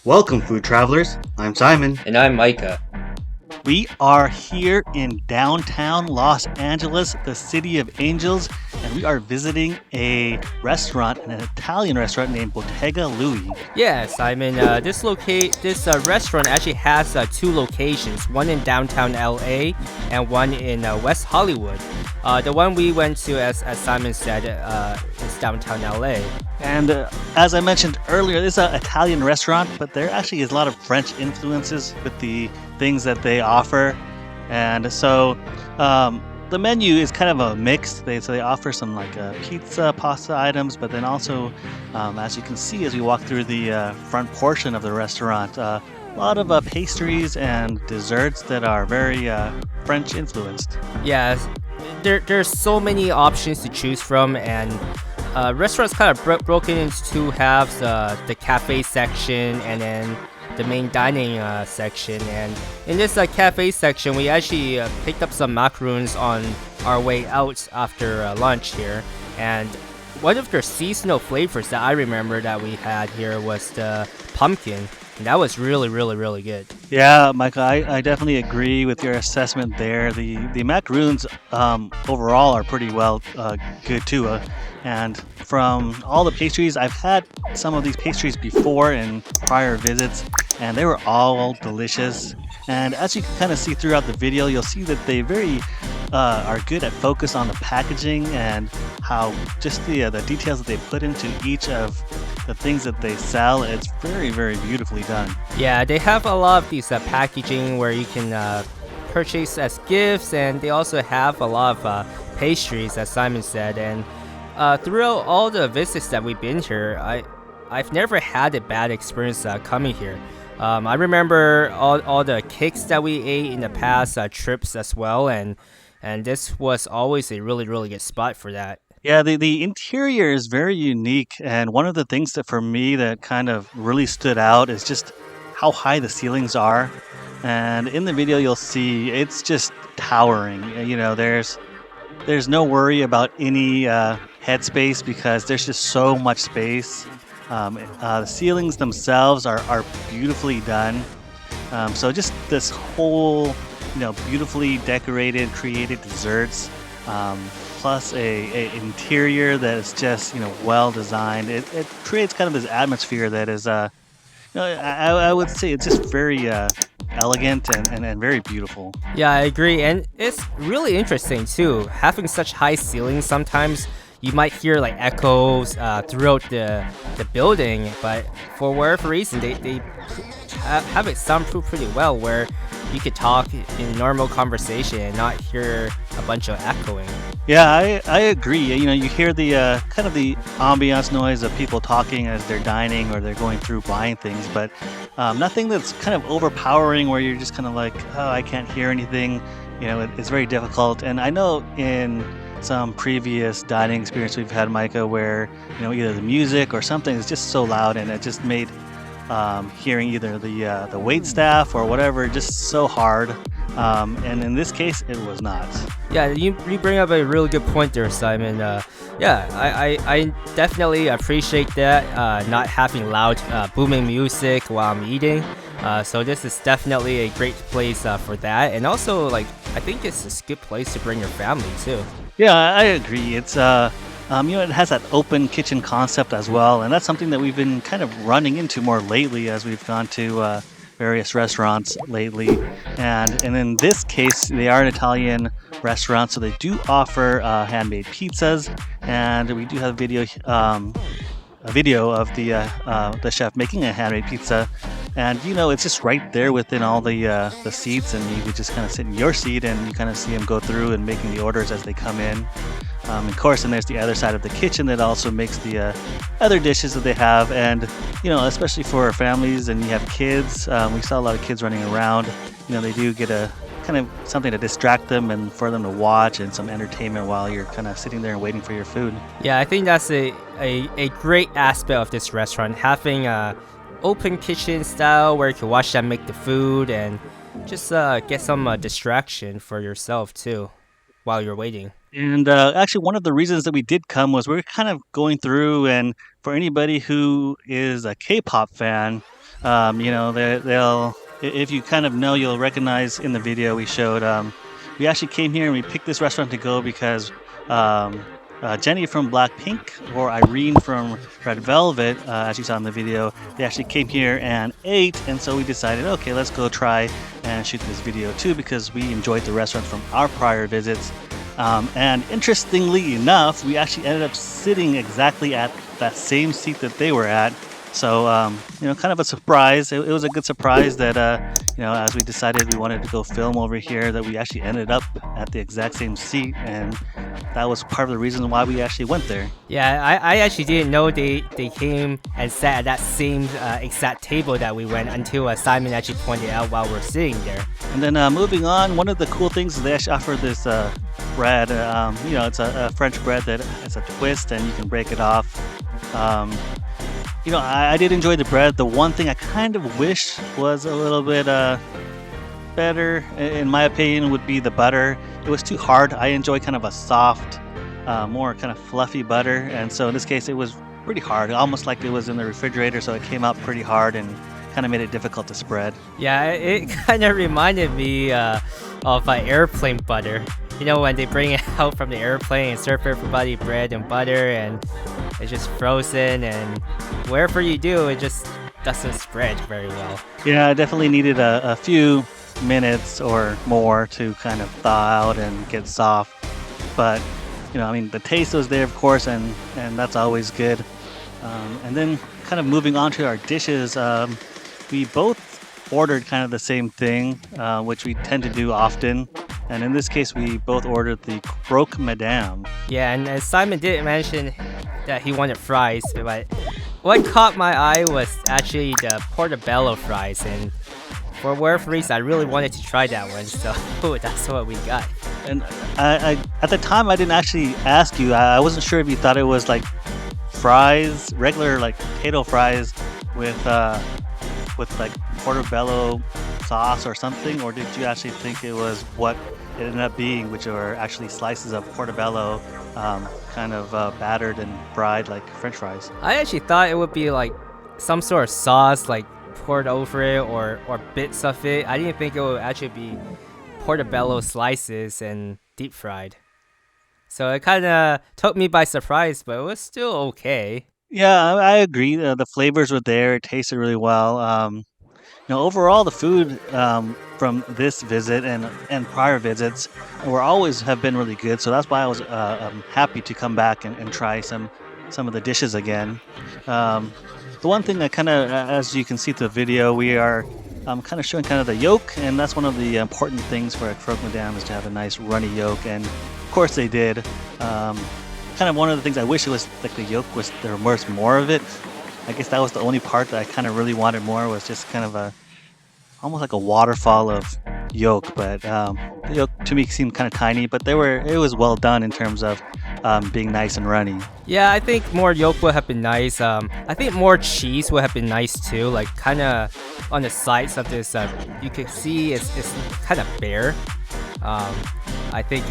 Welcome, food travelers. I'm Simon. And I'm Micah. We are here in downtown Los Angeles, the city of angels, and we are visiting a restaurant, an Italian restaurant named Bottega Louie. Yeah, Simon. This restaurant actually has two locations, one in downtown LA and one in West Hollywood. The one we went to, as Simon said, is downtown LA. And as I mentioned earlier, this is an Italian restaurant, but there actually is a lot of French influences with the things that they offer. And so the menu is kind of a mix. They offer some pizza, pasta items, but then also, as you can see as we walk through the front portion of the restaurant, a lot of pastries and desserts that are very French influenced. Yeah, there's so many options to choose from, and restaurants kind of broken into two halves, the cafe section and then the main dining section. And in this cafe section, we actually picked up some macaroons on our way out after lunch here. And one of their seasonal flavors that I remember that we had here was the pumpkin. And that was really, really, really good. Yeah, Michael, I definitely agree with your assessment there. The macaroons overall are pretty well good too. And from all the pastries, I've had some of these pastries before in prior visits, and they were all delicious. And as you can kind of see throughout the video, you'll see that they very are good at focus on the packaging and how just the details that they put into each of the things that they sell. It's very, very beautifully done. Yeah, they have a lot of these packaging where you can purchase as gifts, and they also have a lot of pastries, as Simon said. And throughout all the visits that we've been here, I've never had a bad experience coming here. I remember all the cakes that we ate in the past trips as well, and this was always a really, really good spot for that. Yeah, the interior is very unique, and one of the things that for me that kind of really stood out is just how high the ceilings are. And in the video you'll see it's just towering. You know, there's no worry about any headspace because there's just so much space. The ceilings themselves are beautifully done. So just this whole, beautifully decorated, created desserts, plus a interior that is just, well designed. It creates kind of this atmosphere that is, I would say it's just very elegant and very beautiful. Yeah, I agree. And it's really interesting too. Having such high ceilings, sometimes you might hear echoes throughout the building, but for whatever reason, they have it soundproof pretty well, where you could talk in normal conversation and not hear a bunch of echoing. Yeah, I agree. You hear the kind of the ambiance noise of people talking as they're dining or they're going through buying things, but nothing that's kind of overpowering where you're just kind of like, oh, I can't hear anything. It's very difficult. And I know in some previous dining experience we've had, Micah, where either the music or something is just so loud and it just made hearing either the wait staff or whatever just so hard. And in this case, it was not. Yeah, you bring up a really good point there, Simon. I definitely appreciate that, not having loud booming music while I'm eating. So this is definitely a great place for that. And also, I think it's a good place to bring your family too. Yeah, I agree. It's it has that open kitchen concept as well, and that's something that we've been kind of running into more lately as we've gone to various restaurants lately. And in this case, they are an Italian restaurant, so they do offer handmade pizzas, and we do have a video of the chef making a handmade pizza. And it's just right there within all the seats, and you could just kind of sit in your seat, and you kind of see them go through and making the orders as they come in. Of course, and there's the other side of the kitchen that also makes the other dishes that they have. And especially for families and you have kids, we saw a lot of kids running around. They do get a kind of something to distract them and for them to watch, and some entertainment while you're kind of sitting there and waiting for your food. Yeah, I think that's a great aspect of this restaurant, having a open kitchen style where you can watch them make the food and just get some distraction for yourself too while you're waiting. And actually, one of the reasons that we did come was we were kind of going through, and for anybody who is a K-pop fan, they'll, if you kind of know, you'll recognize in the video we showed. We actually came here and we picked this restaurant to go because Jenny from Blackpink or Irene from Red Velvet, as you saw in the video, they actually came here and ate, and so we decided, okay, let's go try and shoot this video too, because we enjoyed the restaurant from our prior visits. And interestingly enough, we actually ended up sitting exactly at that same seat that they were at. So, kind of a surprise. It was a good surprise that, as we decided we wanted to go film over here, that we actually ended up at the exact same seat. And that was part of the reason why we actually went there. Yeah, I actually didn't know they came and sat at that same exact table that we went until Simon actually pointed out while we're sitting there. And then moving on, one of the cool things is they actually offer this bread. It's a French bread that has a twist and you can break it off. I did enjoy the bread. The one thing I kind of wish was a little bit better, in my opinion, would be the butter. It was too hard. I enjoy kind of a soft, more kind of fluffy butter. And so in this case, it was pretty hard, almost like it was in the refrigerator. So it came out pretty hard and kind of made it difficult to spread. Yeah, it kind of reminded me of airplane butter. When they bring it out from the airplane and serve everybody bread and butter, and it's just frozen, and wherever you do, it just doesn't spread very well. Yeah, I definitely needed a few minutes or more to kind of thaw out and get soft. But, the taste was there, of course, and that's always good. And then kind of moving on to our dishes, we both ordered kind of the same thing, which we tend to do often. And in this case, we both ordered the croque madame. Yeah, and Simon did mention that he wanted fries, but what caught my eye was actually the portobello fries, and for whatever reason, I really wanted to try that one, so that's what we got. And I at the time, I didn't actually ask you. I wasn't sure if you thought it was like fries, regular like potato fries with like portobello sauce or something, or did you actually think it was what it ended up being, which are actually slices of portobello, kind of battered and fried like French fries? I actually thought it would be like some sort of sauce like poured over it, or bits of it. I didn't think it would actually be portobello slices and deep fried. So it kind of took me by surprise, but it was still okay. Yeah, I agree. The flavors were there. It tasted really well. Overall, the food from this visit and prior visits were always have been really good. So that's why I was happy to come back and try some of the dishes again. The one thing that kind of, as you can see through the video, we are kind of showing kind of the yolk, and that's one of the important things for a croque madame, is to have a nice runny yolk, and of course they did. Kind of one of the things I wish it was like the yolk was there was more of it. I guess that was the only part that I kind of really wanted more, was just kind of almost like a waterfall of yolk. But the yolk to me seemed kind of tiny, but it was well done in terms of being nice and runny. Yeah, I think more yolk would have been nice. I think more cheese would have been nice too, like kind of on the sides of this. You can see it's kind of bare. I think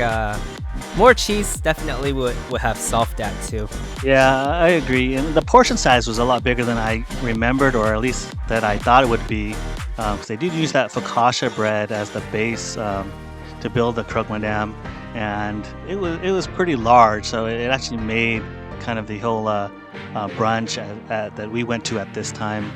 more cheese definitely would have solved that too. Yeah, I agree. And the portion size was a lot bigger than I remembered, or at least that I thought it would be, because they did use that focaccia bread as the base to build the croque madame, and it was pretty large. So it actually made kind of the whole brunch that we went to at this time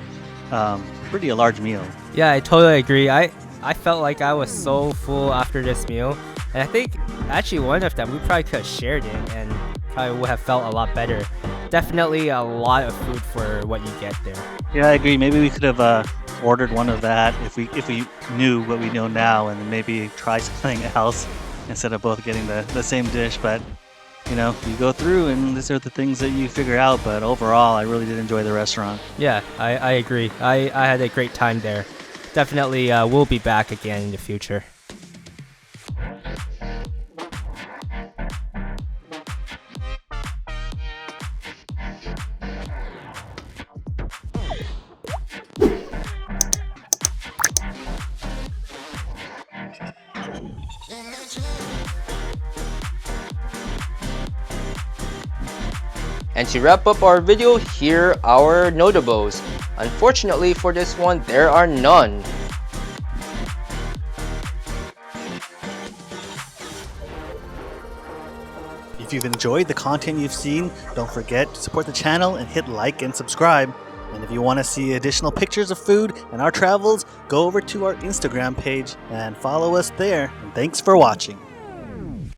pretty a large meal. Yeah, I totally agree. I felt like I was so full after this meal, and I think actually one of them we probably could have shared it and probably would have felt a lot better. Definitely a lot of food for what you get there. Yeah, I agree. Maybe we could have ordered one of that if we knew what we know now, and then maybe try something else instead of both getting the same dish. But you know, you go through and these are the things that you figure out. But overall, I really did enjoy the restaurant. Yeah, I agree. I had a great time there. Definitely will be back again in the future. And to wrap up our video, here are our notables. Unfortunately for this one, there are none. If you've enjoyed the content you've seen, don't forget to support the channel and hit like and subscribe. And if you want to see additional pictures of food and our travels, go over to our Instagram page and follow us there. And thanks for watching.